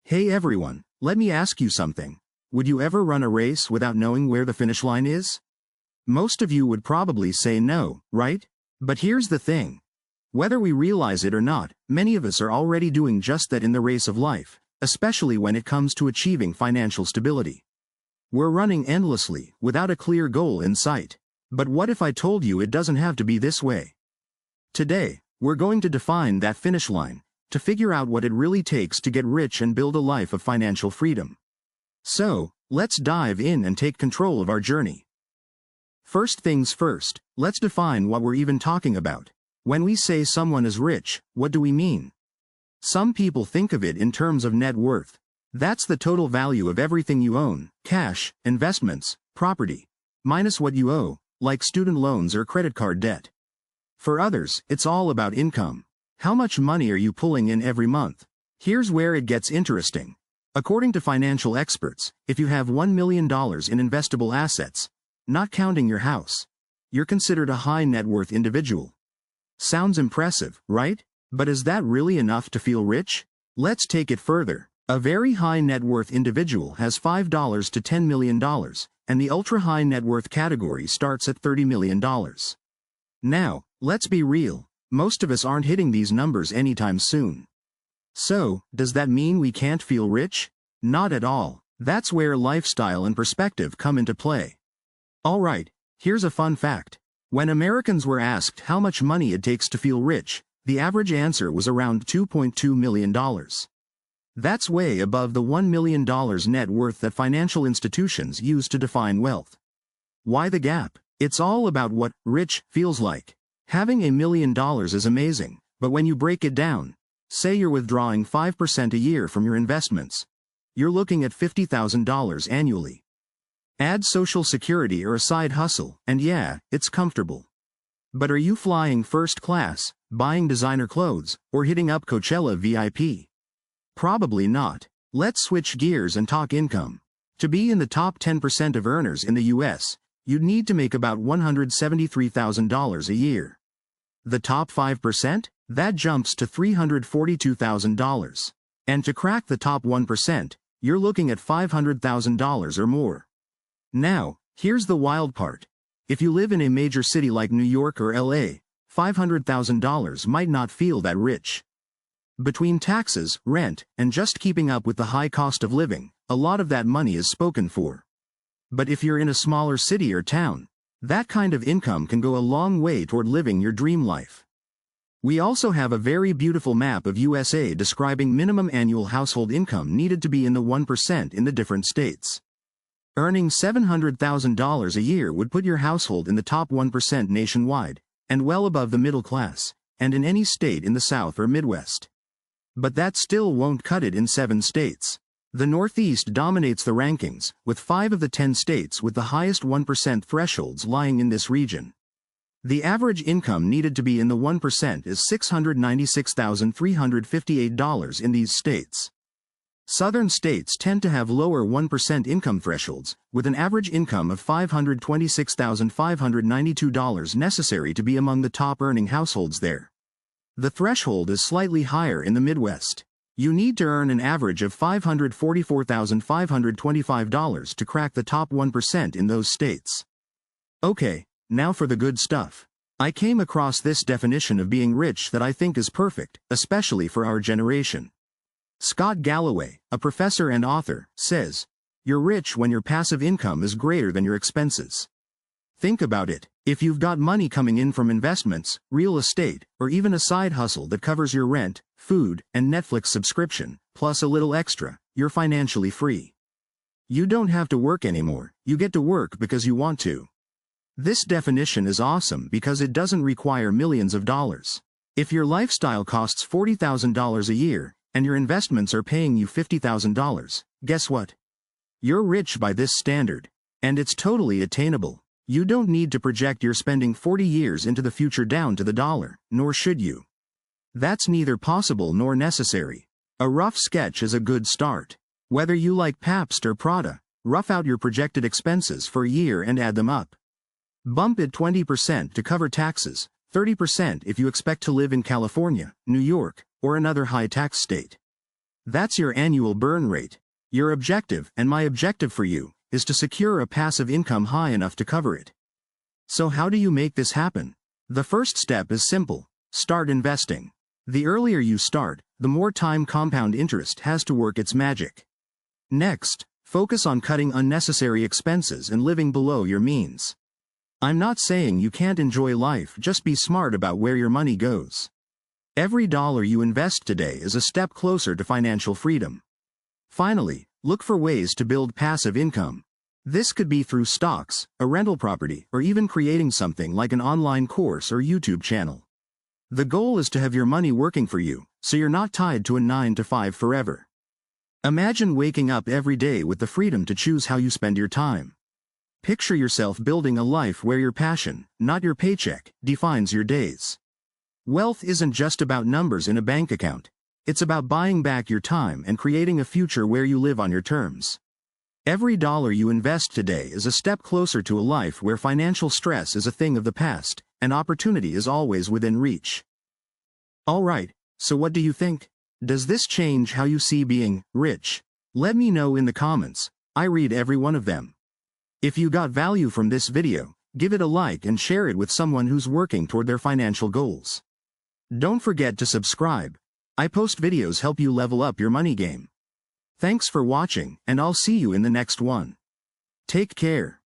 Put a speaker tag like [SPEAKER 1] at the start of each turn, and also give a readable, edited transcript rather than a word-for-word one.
[SPEAKER 1] Hey everyone, let me ask you something. Would you ever run a race without knowing where the finish line is? Most of you would probably say no, right? But here's the thing. Whether we realize it or not, many of us are already doing just that in the race of life, especially when it comes to achieving financial stability. We're running endlessly, without a clear goal in sight. But what if I told you it doesn't have to be this way? Today, we're going to define that finish line, to figure out what it really takes to get rich and build a life of financial freedom. So, let's dive in and take control of our journey. First things first, let's define what we're even talking about. When we say someone is rich, what do we mean? Some people think of it in terms of net worth. That's the total value of everything you own, cash, investments, property, minus what you owe, like student loans or credit card debt. For others, it's all about income. How much money are you pulling in every month? Here's where it gets interesting. According to financial experts, if you have $1 million in investable assets, not counting your house, you're considered a high net worth individual. Sounds impressive, right? But is that really enough to feel rich? Let's take it further. A very high net worth individual has $5 to $10 million, and the ultra high net worth category starts at $30 million. Now, let's be real. Most of us aren't hitting these numbers anytime soon. So, does that mean we can't feel rich? Not at all. That's where lifestyle and perspective come into play. Alright, here's a fun fact. When Americans were asked how much money it takes to feel rich, the average answer was around $2.2 million. That's way above the $1 million net worth that financial institutions use to define wealth. Why the gap? It's all about what rich feels like. Having $1 million is amazing, but when you break it down, say you're withdrawing 5% a year from your investments, you're looking at $50,000 annually. Add Social Security or a side hustle, and yeah, it's comfortable. But are you flying first class, buying designer clothes, or hitting up Coachella VIP? Probably not. Let's switch gears and talk income. To be in the top 10% of earners in the US, you'd need to make about $173,000 a year. The top 5%? That jumps to $342,000. And to crack the top 1%, you're looking at $500,000 or more. Now, here's the wild part. If you live in a major city like New York or LA, $500,000 might not feel that rich. Between taxes, rent, and just keeping up with the high cost of living, a lot of that money is spoken for. But if you're in a smaller city or town, that kind of income can go a long way toward living your dream life. We also have a very beautiful map of USA describing minimum annual household income needed to be in the 1% in the different states. Earning $700,000 a year would put your household in the top 1% nationwide, and well above the middle class, and in any state in the South or Midwest. But that still won't cut it in 7 states. The Northeast dominates the rankings, with 5 of the 10 states with the highest 1% thresholds lying in this region. The average income needed to be in the 1% is $696,358 in these states. Southern states tend to have lower 1% income thresholds, with an average income of $526,592 necessary to be among the top earning households there. The threshold is slightly higher in the Midwest. You need to earn an average of $544,525 to crack the top 1% in those states. Okay, now for the good stuff. I came across this definition of being rich that I think is perfect, especially for our generation. Scott Galloway, a professor and author, says, "You're rich when your passive income is greater than your expenses." Think about it. If you've got money coming in from investments, real estate, or even a side hustle that covers your rent, food, and Netflix subscription, plus a little extra, you're financially free. You don't have to work anymore, you get to work because you want to. This definition is awesome because it doesn't require millions of dollars. If your lifestyle costs $40,000 a year, and your investments are paying you $50,000, guess what? You're rich by this standard. And it's totally attainable. You don't need to project your spending 40 years into the future down to the dollar, nor should you. That's neither possible nor necessary. A rough sketch is a good start. Whether you like Pabst or Prada, rough out your projected expenses for a year and add them up. Bump it 20% to cover taxes, 30% if you expect to live in California, New York, or another high-tax state. That's your annual burn rate. Your objective, and my objective for you, is to secure a passive income high enough to cover it. So how do you make this happen? The first step is simple. Start investing. The earlier you start, the more time compound interest has to work its magic. Next, focus on cutting unnecessary expenses and living below your means. I'm not saying you can't enjoy life, just be smart about where your money goes. Every dollar you invest today is a step closer to financial freedom. Finally, look for ways to build passive income. This could be through stocks, a rental property, or even creating something like an online course or YouTube channel. The goal is to have your money working for you, so you're not tied to a 9-to-5 forever. Imagine waking up every day with the freedom to choose how you spend your time. Picture yourself building a life where your passion, not your paycheck, defines your days. Wealth isn't just about numbers in a bank account. It's about buying back your time and creating a future where you live on your terms. Every dollar you invest today is a step closer to a life where financial stress is a thing of the past, and opportunity is always within reach. Alright, so what do you think? Does this change how you see being rich? Let me know in the comments. I read every one of them. If you got value from this video, give it a like and share it with someone who's working toward their financial goals. Don't forget to subscribe. I post videos help you level up your money game. Thanks for watching, and I'll see you in the next one. Take care.